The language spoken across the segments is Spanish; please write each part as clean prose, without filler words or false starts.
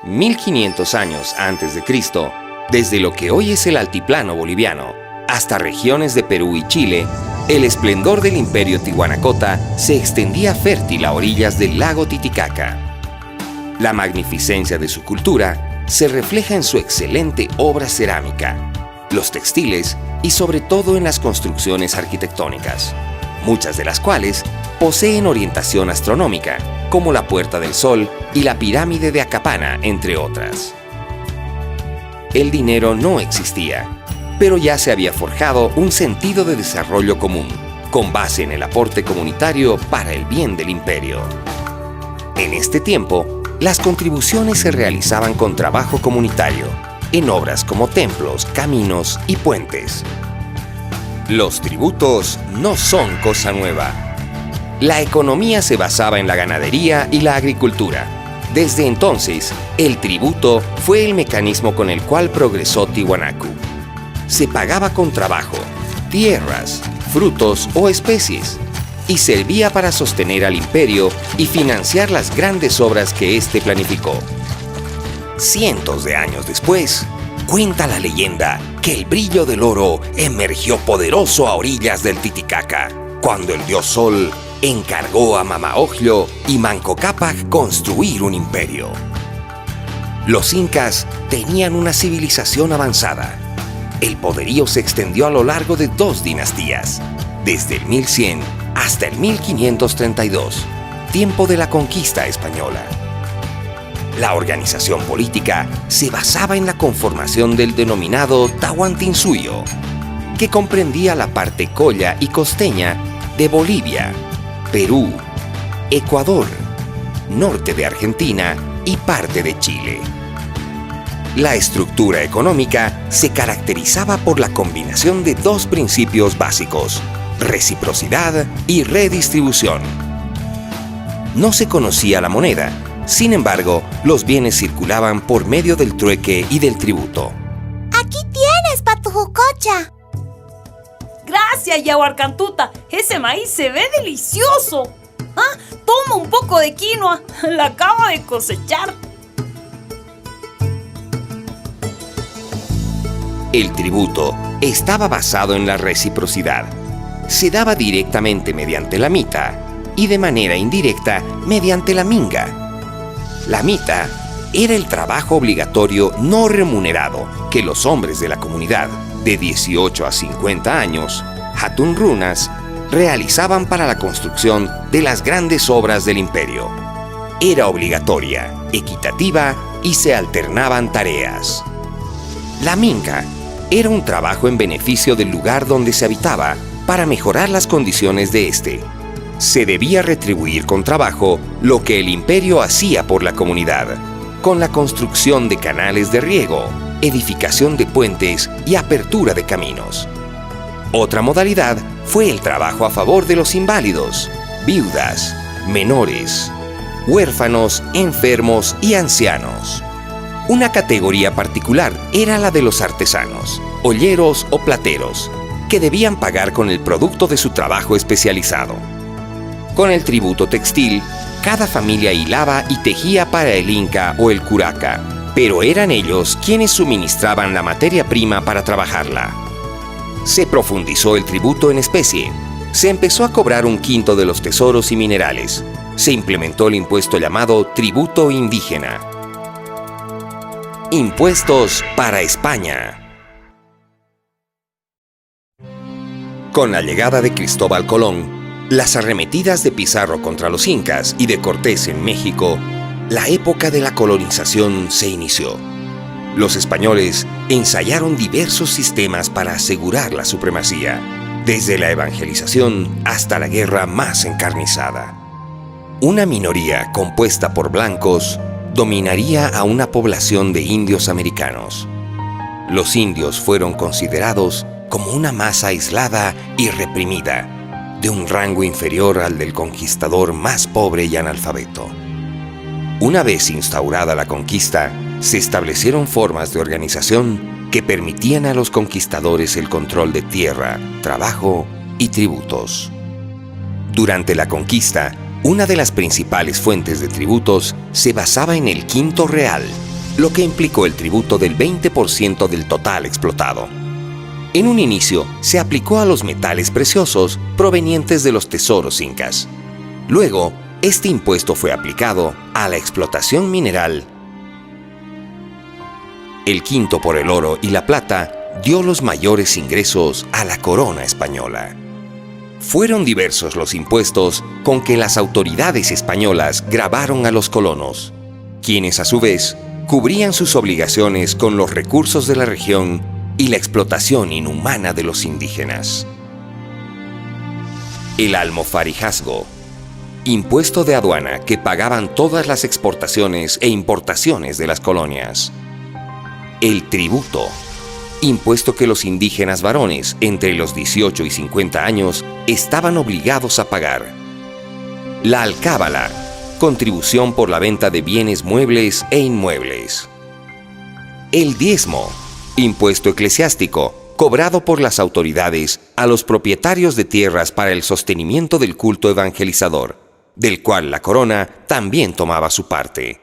1500 años antes de Cristo, desde lo que hoy es el altiplano boliviano hasta regiones de Perú y Chile, el esplendor del imperio Tihuanacota se extendía fértil a orillas del lago Titicaca. La magnificencia de su cultura se refleja en su excelente obra cerámica, los textiles y sobre todo en las construcciones arquitectónicas, muchas de las cuales poseen orientación astronómica, como la Puerta del Sol y la Pirámide de Acapana, entre otras. El dinero no existía, pero ya se había forjado un sentido de desarrollo común, con base en el aporte comunitario para el bien del imperio. En este tiempo, las contribuciones se realizaban con trabajo comunitario, en obras como templos, caminos y puentes. Los tributos no son cosa nueva. La economía se basaba en la ganadería y la agricultura. Desde entonces, el tributo fue el mecanismo con el cual progresó Tiwanaku. Se pagaba con trabajo, tierras, frutos o especies, y servía para sostener al imperio y financiar las grandes obras que éste planificó. Cientos de años después, cuenta la leyenda que el brillo del oro emergió poderoso a orillas del Titicaca, cuando el dios Sol encargó a Mama Oglio y Manco Cápac construir un imperio. Los incas tenían una civilización avanzada. El poderío se extendió a lo largo de 2 dinastías, desde el 1100 hasta el 1532, tiempo de la conquista española. La organización política se basaba en la conformación del denominado Tahuantinsuyo, que comprendía la parte colla y costeña de Bolivia, Perú, Ecuador, norte de Argentina y parte de Chile. La estructura económica se caracterizaba por la combinación de 2 principios básicos: reciprocidad y redistribución. No se conocía la moneda, sin embargo, los bienes circulaban por medio del trueque y del tributo. Aquí tienes, Patujucocha. Gracias, Yahuarcantuta. Ese maíz se ve delicioso. Ah, toma un poco de quinoa. La acabo de cosechar. El tributo estaba basado en la reciprocidad. Se daba directamente mediante la mita y de manera indirecta mediante la minga. La mita era el trabajo obligatorio no remunerado que los hombres de la comunidad de 18 a 50 años, Hatun Runas, realizaban para la construcción de las grandes obras del imperio. Era obligatoria, equitativa y se alternaban tareas. La minga era un trabajo en beneficio del lugar donde se habitaba para mejorar las condiciones de éste. Se debía retribuir con trabajo lo que el imperio hacía por la comunidad, con la construcción de canales de riego, edificación de puentes y apertura de caminos. Otra modalidad fue el trabajo a favor de los inválidos, viudas, menores, huérfanos, enfermos y ancianos. Una categoría particular era la de los artesanos, olleros o plateros, que debían pagar con el producto de su trabajo especializado. Con el tributo textil, cada familia hilaba y tejía para el inca o el curaca, pero eran ellos quienes suministraban la materia prima para trabajarla. Se profundizó el tributo en especie. Se empezó a cobrar 1/5 de los tesoros y minerales. Se implementó el impuesto llamado tributo indígena. Impuestos para España. Con la llegada de Cristóbal Colón, las arremetidas de Pizarro contra los incas y de Cortés en México, la época de la colonización se inició. Los españoles ensayaron diversos sistemas para asegurar la supremacía, desde la evangelización hasta la guerra más encarnizada. Una minoría compuesta por blancos dominaría a una población de indios americanos. Los indios fueron considerados como una masa aislada y reprimida, de un rango inferior al del conquistador más pobre y analfabeto. Una vez instaurada la conquista, se establecieron formas de organización que permitían a los conquistadores el control de tierra, trabajo y tributos. Durante la conquista, una de las principales fuentes de tributos se basaba en el quinto real, lo que implicó el tributo del 20% del total explotado. En un inicio, se aplicó a los metales preciosos provenientes de los tesoros incas. Luego, este impuesto fue aplicado a la explotación mineral. El quinto por el oro y la plata dio los mayores ingresos a la corona española. Fueron diversos los impuestos con que las autoridades españolas gravaron a los colonos, quienes a su vez cubrían sus obligaciones con los recursos de la región y la explotación inhumana de los indígenas. El almofarajazgo, impuesto de aduana que pagaban todas las exportaciones e importaciones de las colonias. El tributo, impuesto que los indígenas varones entre los 18 y 50 años estaban obligados a pagar. La alcábala, contribución por la venta de bienes muebles e inmuebles. El diezmo, impuesto eclesiástico, cobrado por las autoridades a los propietarios de tierras para el sostenimiento del culto evangelizador, del cual la corona también tomaba su parte.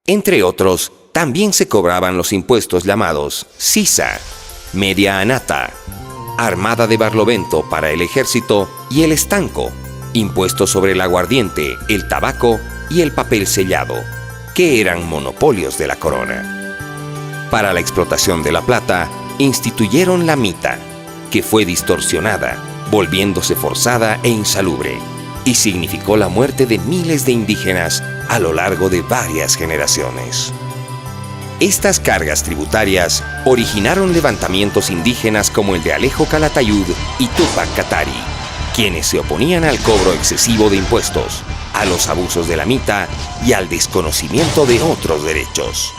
Entre otros, también se cobraban los impuestos llamados sisa, media anata, armada de barlovento para el ejército y el estanco, impuestos sobre el aguardiente, el tabaco y el papel sellado, que eran monopolios de la corona. Para la explotación de la plata, instituyeron la mita, que fue distorsionada, volviéndose forzada e insalubre, y significó la muerte de miles de indígenas a lo largo de varias generaciones. Estas cargas tributarias originaron levantamientos indígenas como el de Alejo Calatayud y Túpac Katari, quienes se oponían al cobro excesivo de impuestos, a los abusos de la mita y al desconocimiento de otros derechos.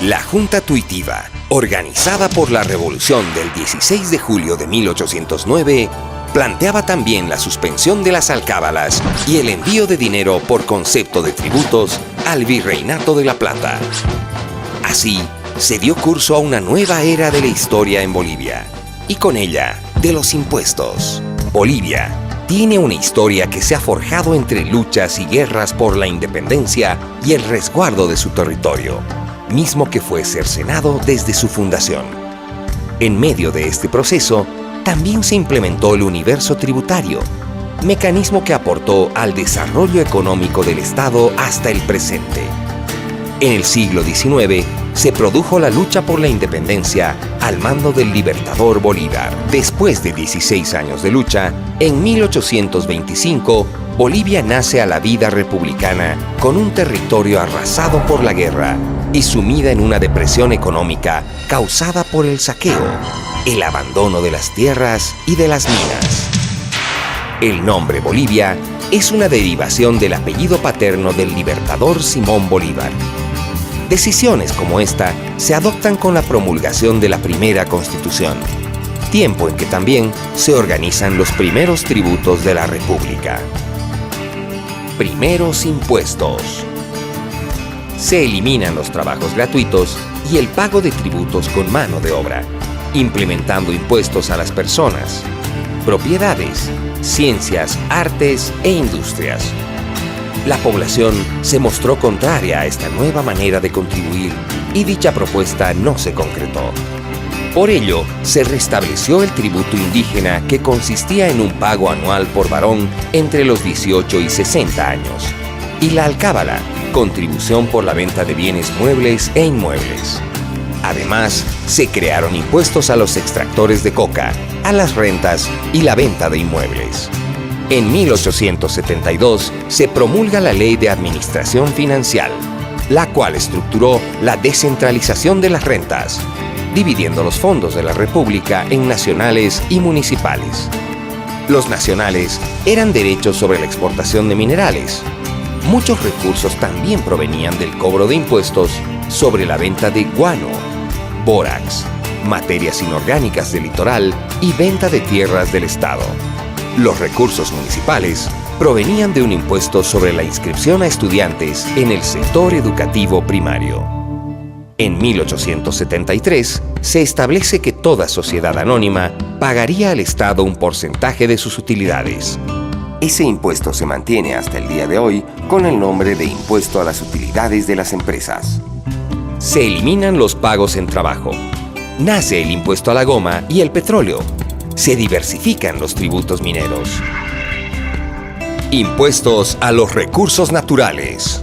La Junta Tuitiva, organizada por la Revolución del 16 de julio de 1809, planteaba también la suspensión de las alcábalas y el envío de dinero por concepto de tributos al Virreinato de la Plata. Así, se dio curso a una nueva era de la historia en Bolivia, y con ella, de los impuestos. Bolivia tiene una historia que se ha forjado entre luchas y guerras por la independencia y el resguardo de su territorio, mismo que fue cercenado desde su fundación. En medio de este proceso, también se implementó el universo tributario, mecanismo que aportó al desarrollo económico del Estado hasta el presente. En el siglo XIX se produjo la lucha por la independencia al mando del libertador Bolívar. Después de 16 años de lucha, en 1825, Bolivia nace a la vida republicana con un territorio arrasado por la guerra y sumida en una depresión económica causada por el saqueo, el abandono de las tierras y de las minas. El nombre Bolivia es una derivación del apellido paterno del libertador Simón Bolívar. Decisiones como esta se adoptan con la promulgación de la primera Constitución, tiempo en que también se organizan los primeros tributos de la República. Primeros impuestos. Se eliminan los trabajos gratuitos y el pago de tributos con mano de obra, implementando impuestos a las personas, propiedades, ciencias, artes e industrias. La población se mostró contraria a esta nueva manera de contribuir y dicha propuesta no se concretó. Por ello, se restableció el tributo indígena que consistía en un pago anual por varón entre los 18 y 60 años, y la alcábala, contribución por la venta de bienes muebles e inmuebles. Además, se crearon impuestos a los extractores de coca, a las rentas y la venta de inmuebles. En 1872 se promulga la Ley de Administración Financiera, la cual estructuró la descentralización de las rentas, dividiendo los fondos de la República en nacionales y municipales. Los nacionales eran derechos sobre la exportación de minerales. Muchos recursos también provenían del cobro de impuestos sobre la venta de guano, bórax, materias inorgánicas del litoral y venta de tierras del Estado. Los recursos municipales provenían de un impuesto sobre la inscripción a estudiantes en el sector educativo primario. En 1873 se establece que toda sociedad anónima pagaría al Estado un porcentaje de sus utilidades. Ese impuesto se mantiene hasta el día de hoy con el nombre de Impuesto a las Utilidades de las Empresas. Se eliminan los pagos en trabajo. Nace el impuesto a la goma y el petróleo. Se diversifican los tributos mineros. Impuestos a los recursos naturales.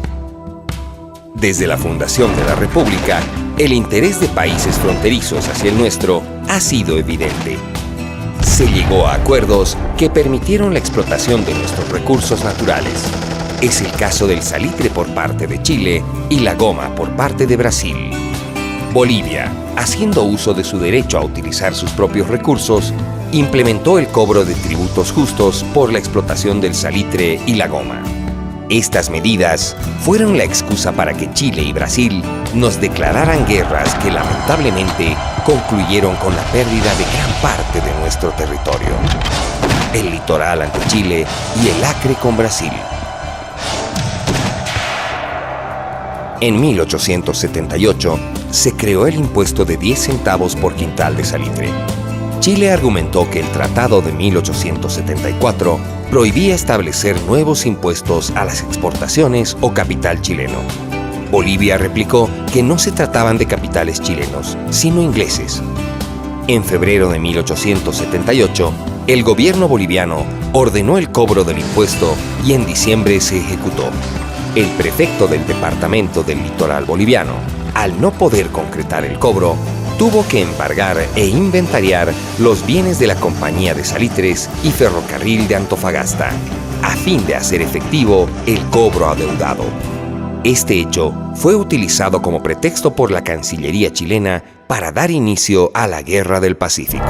Desde la fundación de la República, el interés de países fronterizos hacia el nuestro ha sido evidente. Se llegó a acuerdos que permitieron la explotación de nuestros recursos naturales. Es el caso del salitre por parte de Chile y la goma por parte de Brasil. Bolivia, haciendo uso de su derecho a utilizar sus propios recursos, implementó el cobro de tributos justos por la explotación del salitre y la goma. Estas medidas fueron la excusa para que Chile y Brasil nos declararan guerras que lamentablemente concluyeron con la pérdida de gran parte de nuestro territorio. El litoral ante Chile y el Acre con Brasil. En 1878 se creó el impuesto de 10 centavos por quintal de salitre. Chile argumentó que el Tratado de 1874 prohibía establecer nuevos impuestos a las exportaciones o capital chileno. Bolivia replicó que no se trataban de capitales chilenos, sino ingleses. En febrero de 1878, el gobierno boliviano ordenó el cobro del impuesto y en diciembre se ejecutó. El prefecto del departamento del litoral boliviano, al no poder concretar el cobro, tuvo que embargar e inventariar los bienes de la Compañía de Salitres y Ferrocarril de Antofagasta, a fin de hacer efectivo el cobro adeudado. Este hecho fue utilizado como pretexto por la Cancillería chilena para dar inicio a la Guerra del Pacífico.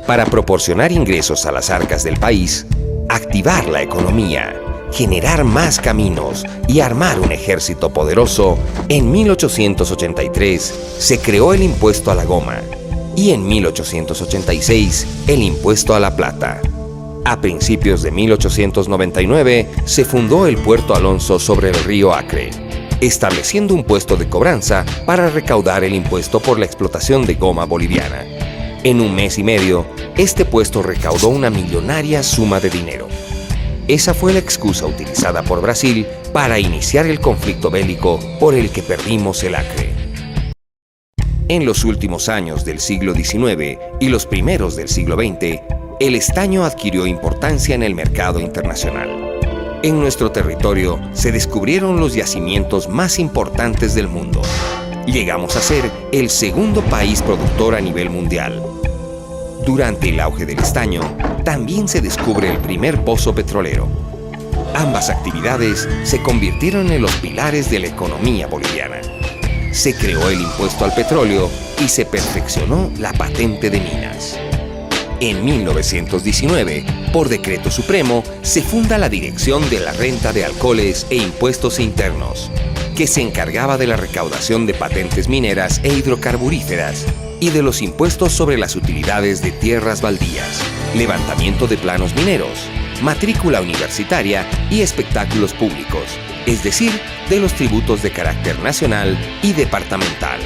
Para proporcionar ingresos a las arcas del país, activar la economía, generar más caminos y armar un ejército poderoso, en 1883 se creó el impuesto a la goma y en 1886 el impuesto a la plata. A principios de 1899 se fundó el Puerto Alonso sobre el río Acre, estableciendo un puesto de cobranza para recaudar el impuesto por la explotación de goma boliviana. En un mes y medio, este puesto recaudó una millonaria suma de dinero. Esa fue la excusa utilizada por Brasil para iniciar el conflicto bélico por el que perdimos el Acre. En los últimos años del siglo XIX y los primeros del siglo XX, el estaño adquirió importancia en el mercado internacional. En nuestro territorio se descubrieron los yacimientos más importantes del mundo. Llegamos a ser el segundo país productor a nivel mundial. Durante el auge del estaño, también se descubre el primer pozo petrolero. Ambas actividades se convirtieron en los pilares de la economía boliviana. Se creó el impuesto al petróleo y se perfeccionó la patente de minas. En 1919, por decreto supremo, se funda la Dirección de la Renta de Alcoholes e Impuestos Internos, que se encargaba de la recaudación de patentes mineras e hidrocarburíferas y de los impuestos sobre las utilidades de tierras baldías, levantamiento de planos mineros, matrícula universitaria y espectáculos públicos, es decir, de los tributos de carácter nacional y departamental.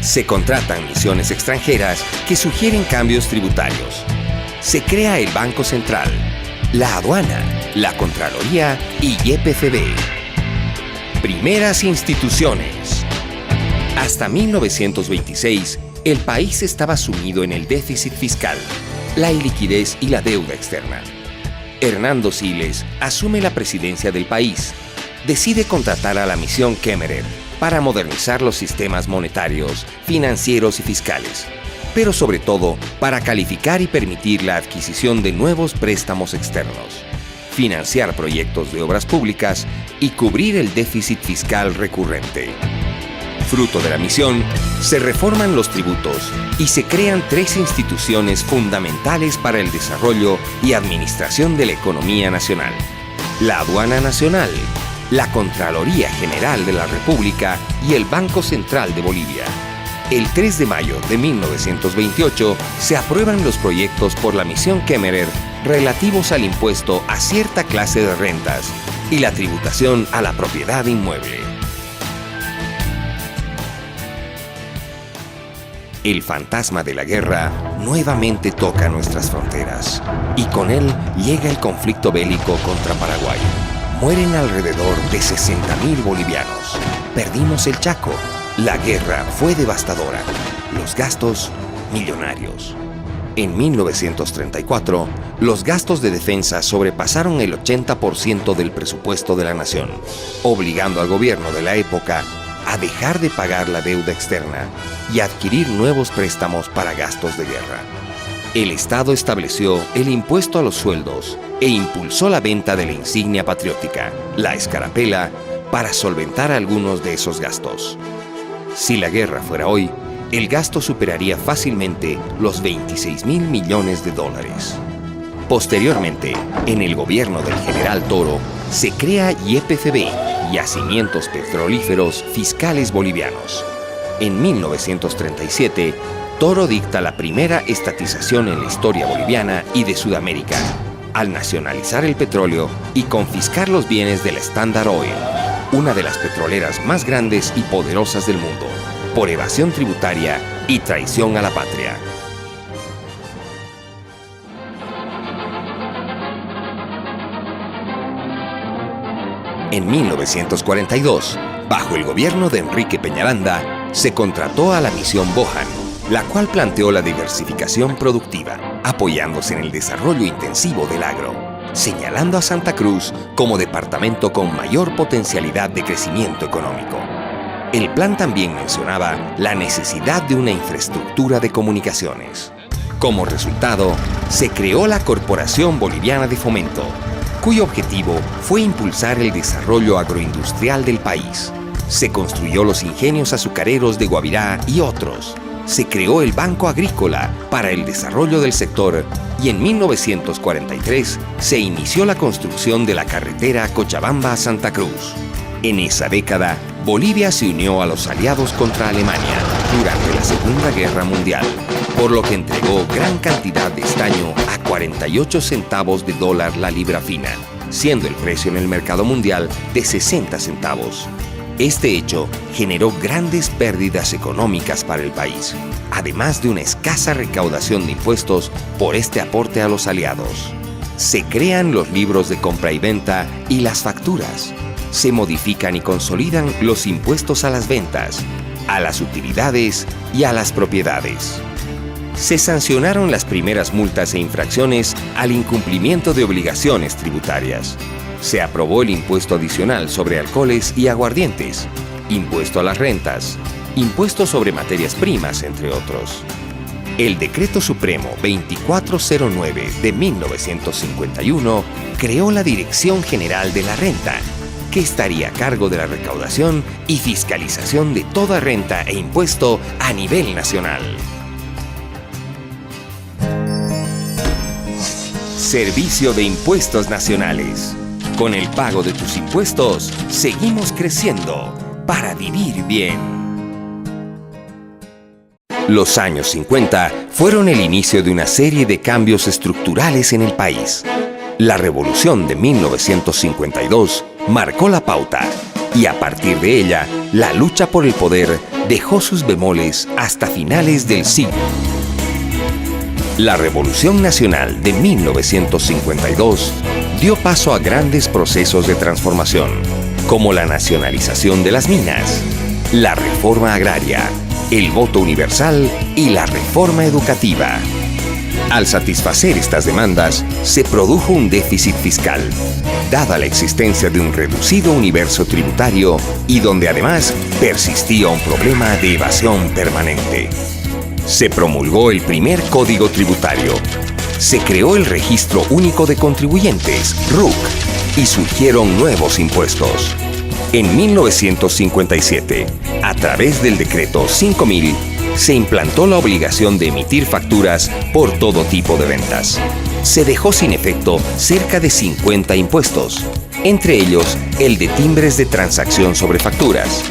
Se contratan misiones extranjeras que sugieren cambios tributarios. Se crea el Banco Central, la Aduana, la Contraloría y YPFB. Primeras instituciones. Hasta 1926, el país estaba sumido en el déficit fiscal, la iliquidez y la deuda externa. Hernando Siles asume la presidencia del país. Decide contratar a la misión Kemmerer para modernizar los sistemas monetarios, financieros y fiscales, pero sobre todo para calificar y permitir la adquisición de nuevos préstamos externos, financiar proyectos de obras públicas y cubrir el déficit fiscal recurrente. Fruto de la misión, se reforman los tributos y se crean 3 instituciones fundamentales para el desarrollo y administración de la economía nacional: la Aduana Nacional, la Contraloría General de la República y el Banco Central de Bolivia. El 3 de mayo de 1928 se aprueban los proyectos por la misión Kemmerer relativos al impuesto a cierta clase de rentas y la tributación a la propiedad inmueble. El fantasma de la guerra nuevamente toca nuestras fronteras y con él llega el conflicto bélico contra Paraguay. Mueren alrededor de 60.000 bolivianos. Perdimos el Chaco. La guerra fue devastadora. Los gastos, millonarios. En 1934, los gastos de defensa sobrepasaron el 80% del presupuesto de la nación, obligando al gobierno de la época a dejar de pagar la deuda externa y adquirir nuevos préstamos para gastos de guerra. El Estado estableció el impuesto a los sueldos e impulsó la venta de la insignia patriótica, la escarapela, para solventar algunos de esos gastos. Si la guerra fuera hoy, el gasto superaría fácilmente los 26.000 millones de dólares. Posteriormente, en el gobierno del general Toro, se crea YPFB, Yacimientos Petrolíferos Fiscales Bolivianos. En 1937, Toro dicta la primera estatización en la historia boliviana y de Sudamérica, al nacionalizar el petróleo y confiscar los bienes de la Standard Oil, una de las petroleras más grandes y poderosas del mundo, por evasión tributaria y traición a la patria. En 1942, bajo el gobierno de Enrique Peñaranda, se contrató a la Misión Bohan, la cual planteó la diversificación productiva, apoyándose en el desarrollo intensivo del agro, señalando a Santa Cruz como departamento con mayor potencialidad de crecimiento económico. El plan también mencionaba la necesidad de una infraestructura de comunicaciones. Como resultado, se creó la Corporación Boliviana de Fomento, cuyo objetivo fue impulsar el desarrollo agroindustrial del país. Se construyó los ingenios azucareros de Guavirá y otros. Se creó el Banco Agrícola para el desarrollo del sector y en 1943 se inició la construcción de la carretera Cochabamba a Santa Cruz. En esa década, Bolivia se unió a los aliados contra Alemania durante la Segunda Guerra Mundial, por lo que entregó gran cantidad de estaño a 48 centavos de dólar la libra fina, siendo el precio en el mercado mundial de 60 centavos. Este hecho generó grandes pérdidas económicas para el país, además de una escasa recaudación de impuestos por este aporte a los aliados. Se crean los libros de compra y venta y las facturas. Se modifican y consolidan los impuestos a las ventas, a las utilidades y a las propiedades. Se sancionaron las primeras multas e infracciones al incumplimiento de obligaciones tributarias. Se aprobó el impuesto adicional sobre alcoholes y aguardientes, impuesto a las rentas, impuesto sobre materias primas, entre otros. El Decreto Supremo 2409 de 1951 creó la Dirección General de la Renta, que estaría a cargo de la recaudación y fiscalización de toda renta e impuesto a nivel nacional. Servicio de Impuestos Nacionales. Con el pago de tus impuestos, seguimos creciendo para vivir bien. Los años 50 fueron el inicio de una serie de cambios estructurales en el país. La Revolución de 1952 marcó la pauta y a partir de ella, la lucha por el poder dejó sus bemoles hasta finales del siglo. La Revolución Nacional de 1952 dio paso a grandes procesos de transformación, como la nacionalización de las minas, la reforma agraria, el voto universal y la reforma educativa. Al satisfacer estas demandas, se produjo un déficit fiscal, dada la existencia de un reducido universo tributario y donde además persistía un problema de evasión permanente. Se promulgó el primer Código Tributario. Se creó el Registro Único de Contribuyentes, RUC, y surgieron nuevos impuestos. En 1957, a través del Decreto 5000, se implantó la obligación de emitir facturas por todo tipo de ventas. Se dejó sin efecto cerca de 50 impuestos, entre ellos el de timbres de transacción sobre facturas,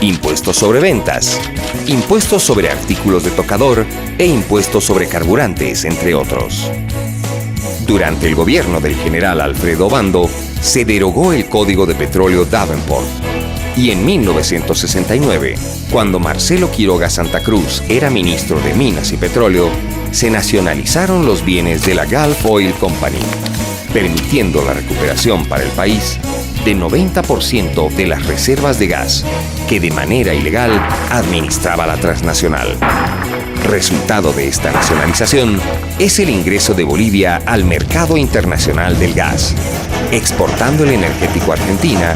impuestos sobre ventas, impuestos sobre artículos de tocador e impuestos sobre carburantes, entre otros. Durante el gobierno del general Alfredo Obando, se derogó el Código de Petróleo Davenport. Y en 1969, cuando Marcelo Quiroga Santa Cruz era ministro de Minas y Petróleo, se nacionalizaron los bienes de la Gulf Oil Company, permitiendo la recuperación para el país de 90% de las reservas de gas que de manera ilegal administraba la transnacional. Resultado de esta nacionalización es el ingreso de Bolivia al mercado internacional del gas, exportando el energético a Argentina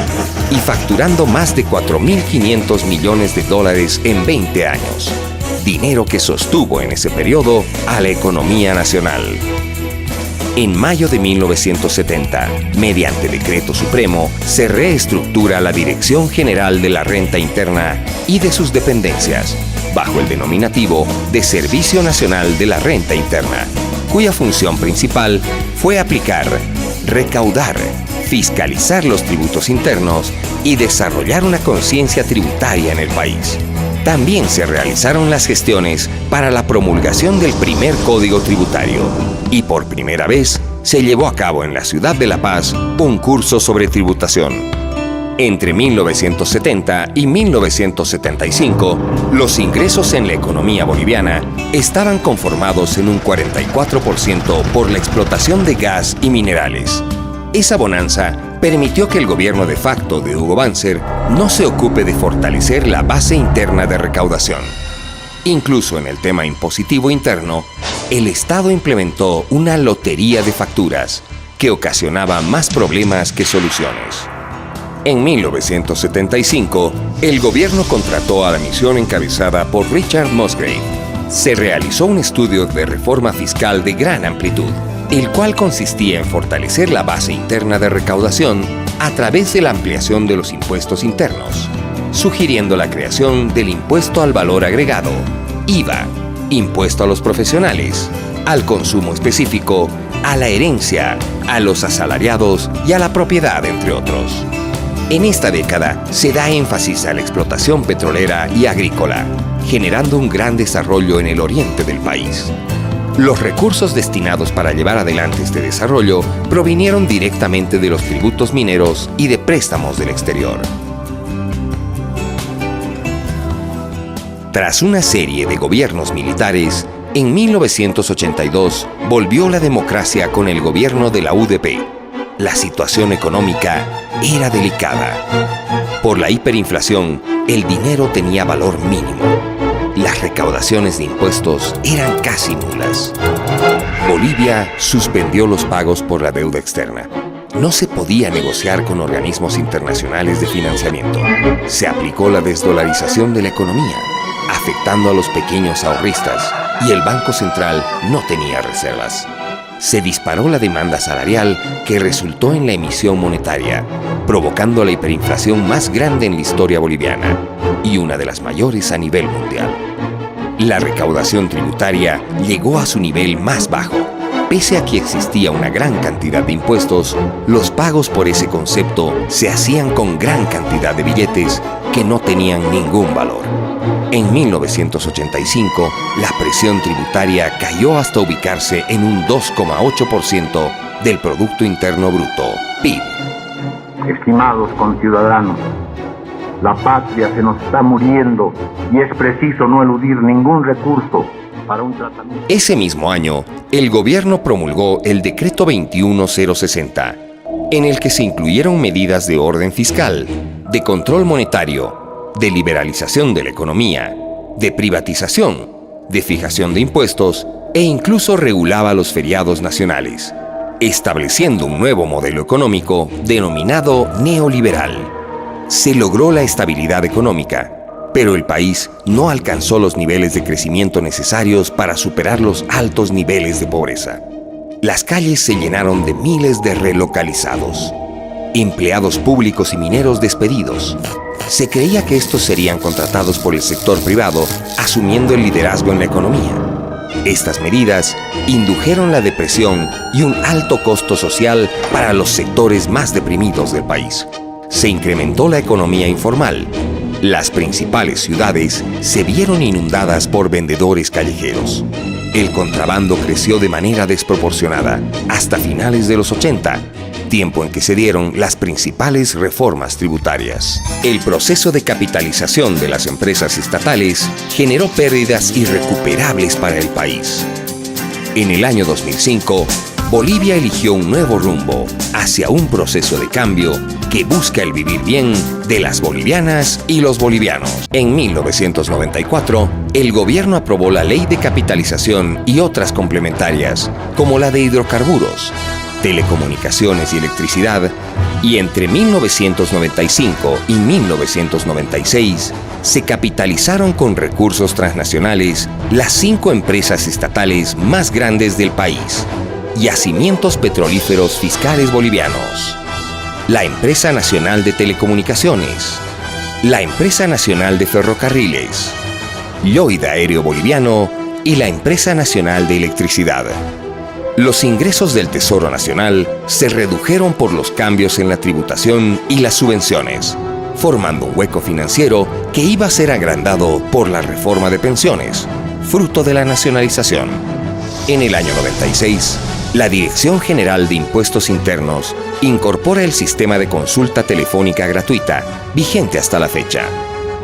y facturando más de 4.500 millones de dólares en 20 años, dinero que sostuvo en ese periodo a la economía nacional. En mayo de 1970, mediante decreto supremo, se reestructura la Dirección General de la Renta Interna y de sus dependencias, bajo el denominativo de Servicio Nacional de la Renta Interna, cuya función principal fue aplicar, recaudar, fiscalizar los tributos internos y desarrollar una conciencia tributaria en el país. También se realizaron las gestiones para la promulgación del primer Código Tributario y por primera vez se llevó a cabo en la ciudad de La Paz un curso sobre tributación. Entre 1970 y 1975, los ingresos en la economía boliviana estaban conformados en un 44% por la explotación de gas y minerales. Esa bonanza permitió que el gobierno de facto de Hugo Banzer no se ocupe de fortalecer la base interna de recaudación. Incluso en el tema impositivo interno, el Estado implementó una lotería de facturas que ocasionaba más problemas que soluciones. En 1975, el gobierno contrató a la misión encabezada por Richard Musgrave. Se realizó un estudio de reforma fiscal de gran amplitud, el cual consistía en fortalecer la base interna de recaudación a través de la ampliación de los impuestos internos, sugiriendo la creación del impuesto al valor agregado, IVA, impuesto a los profesionales, al consumo específico, a la herencia, a los asalariados y a la propiedad, entre otros. En esta década se da énfasis a la explotación petrolera y agrícola, generando un gran desarrollo en el oriente del país. Los recursos destinados para llevar adelante este desarrollo provinieron directamente de los tributos mineros y de préstamos del exterior. Tras una serie de gobiernos militares, en 1982 volvió la democracia con el gobierno de la UDP. La situación económica era delicada. Por la hiperinflación, el dinero tenía valor mínimo. Las recaudaciones de impuestos eran casi nulas. Bolivia suspendió los pagos por la deuda externa. No se podía negociar con organismos internacionales de financiamiento. Se aplicó la desdolarización de la economía, afectando a los pequeños ahorristas, y el Banco Central no tenía reservas. Se disparó la demanda salarial que resultó en la emisión monetaria, provocando la hiperinflación más grande en la historia boliviana y una de las mayores a nivel mundial. La recaudación tributaria llegó a su nivel más bajo. Pese a que existía una gran cantidad de impuestos, los pagos por ese concepto se hacían con gran cantidad de billetes que no tenían ningún valor. En 1985, la presión tributaria cayó hasta ubicarse en un 2,8% del Producto Interno Bruto, PIB. Estimados conciudadanos, la patria se nos está muriendo y es preciso no eludir ningún recurso para un tratamiento. Ese mismo año, el gobierno promulgó el Decreto 21060, en el que se incluyeron medidas de orden fiscal, de control monetario, de liberalización de la economía, de privatización, de fijación de impuestos e incluso regulaba los feriados nacionales, estableciendo un nuevo modelo económico denominado neoliberal. Se logró la estabilidad económica, pero el país no alcanzó los niveles de crecimiento necesarios para superar los altos niveles de pobreza. Las calles se llenaron de miles de relocalizados, empleados públicos y mineros despedidos. Se creía que estos serían contratados por el sector privado, asumiendo el liderazgo en la economía. Estas medidas indujeron la depresión y un alto costo social para los sectores más deprimidos del país. Se incrementó la economía informal. Las principales ciudades se vieron inundadas por vendedores callejeros. El contrabando creció de manera desproporcionada hasta finales de los 80, tiempo en que se dieron las principales reformas tributarias. El proceso de capitalización de las empresas estatales generó pérdidas irrecuperables para el país. En el año 2005, Bolivia eligió un nuevo rumbo hacia un proceso de cambio que busca el vivir bien de las bolivianas y los bolivianos. En 1994, el gobierno aprobó la Ley de Capitalización y otras complementarias, como la de hidrocarburos, telecomunicaciones y electricidad, y entre 1995 y 1996 se capitalizaron con recursos transnacionales las 5 empresas estatales más grandes del país, yacimientos petrolíferos fiscales bolivianos: la Empresa Nacional de Telecomunicaciones, la Empresa Nacional de Ferrocarriles, Lloyd Aéreo Boliviano y la Empresa Nacional de Electricidad. Los ingresos del Tesoro Nacional se redujeron por los cambios en la tributación y las subvenciones, formando un hueco financiero que iba a ser agrandado por la reforma de pensiones, fruto de la nacionalización. En el año 96, la Dirección General de Impuestos Internos incorpora el sistema de consulta telefónica gratuita, vigente hasta la fecha.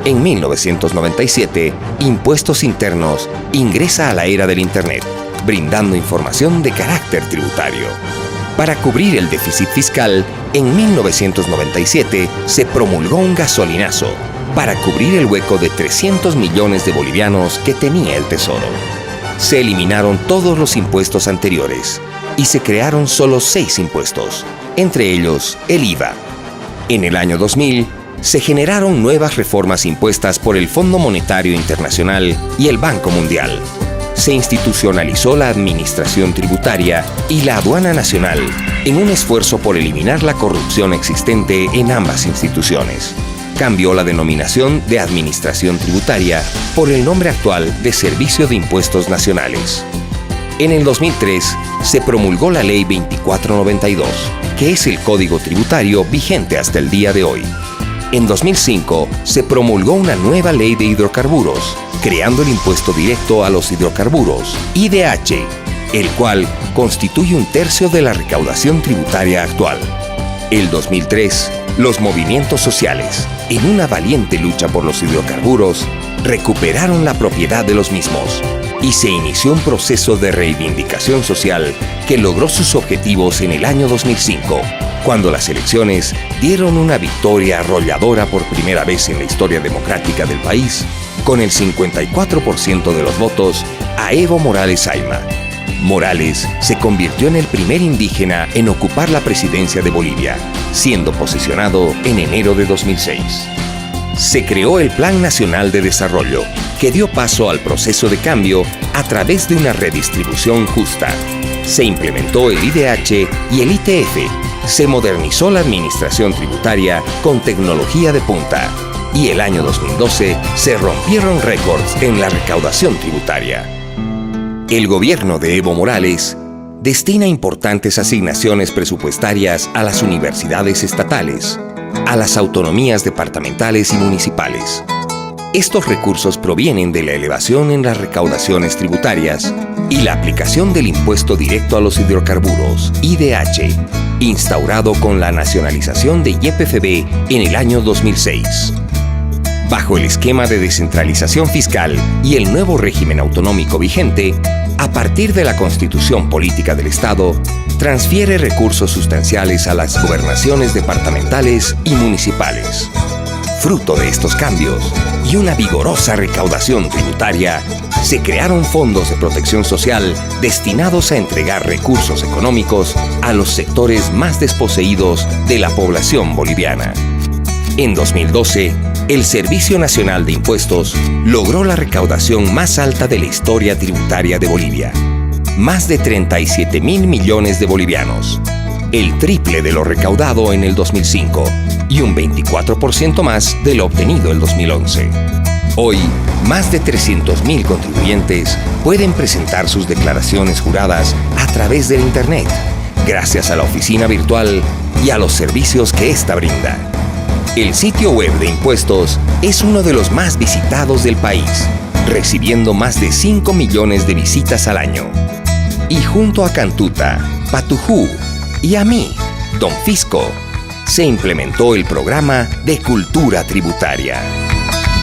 En 1997, Impuestos Internos ingresa a la era del Internet, brindando información de carácter tributario. Para cubrir el déficit fiscal, en 1997 se promulgó un gasolinazo para cubrir el hueco de 300 millones de bolivianos que tenía el Tesoro. Se eliminaron todos los impuestos anteriores y se crearon solo 6 impuestos, entre ellos el IVA. En el año 2000, se generaron nuevas reformas impuestas por el Fondo Monetario Internacional y el Banco Mundial. Se institucionalizó la administración tributaria y la aduana nacional en un esfuerzo por eliminar la corrupción existente en ambas instituciones. Cambió la denominación de Administración Tributaria por el nombre actual de Servicio de Impuestos Nacionales. En el 2003 se promulgó la Ley 2492, que es el Código Tributario vigente hasta el día de hoy. En 2005 se promulgó una nueva ley de hidrocarburos, creando el impuesto directo a los hidrocarburos, IDH, el cual constituye 1/3 de la recaudación tributaria actual. El 2003, los movimientos sociales, en una valiente lucha por los hidrocarburos, recuperaron la propiedad de los mismos y se inició un proceso de reivindicación social que logró sus objetivos en el año 2005, cuando las elecciones dieron una victoria arrolladora por primera vez en la historia democrática del país, con el 54% de los votos a Evo Morales Ayma. Morales se convirtió en el primer indígena en ocupar la presidencia de Bolivia, siendo posicionado en enero de 2006. Se creó el Plan Nacional de Desarrollo, que dio paso al proceso de cambio a través de una redistribución justa. Se implementó el IDH y el ITF. Se modernizó la administración tributaria con tecnología de punta. Y el año 2012 se rompieron récords en la recaudación tributaria. El gobierno de Evo Morales destina importantes asignaciones presupuestarias a las universidades estatales, a las autonomías departamentales y municipales. Estos recursos provienen de la elevación en las recaudaciones tributarias y la aplicación del impuesto directo a los hidrocarburos, IDH, instaurado con la nacionalización de YPFB en el año 2006. Bajo el esquema de descentralización fiscal y el nuevo régimen autonómico vigente, a partir de la Constitución Política del Estado, transfiere recursos sustanciales a las gobernaciones departamentales y municipales. Fruto de estos cambios y una vigorosa recaudación tributaria, se crearon fondos de protección social destinados a entregar recursos económicos a los sectores más desposeídos de la población boliviana. En 2012, el Servicio Nacional de Impuestos logró la recaudación más alta de la historia tributaria de Bolivia, más de 37.000 millones de bolivianos, el triple de lo recaudado en el 2005 y un 24% más de lo obtenido el 2011. Hoy, más de 300.000 contribuyentes pueden presentar sus declaraciones juradas a través del Internet, gracias a la oficina virtual y a los servicios que ésta brinda. El sitio web de impuestos es uno de los más visitados del país, recibiendo más de 5 millones de visitas al año. Y junto a Cantuta, Patujú y a mí, Don Fisco, se implementó el programa de cultura tributaria.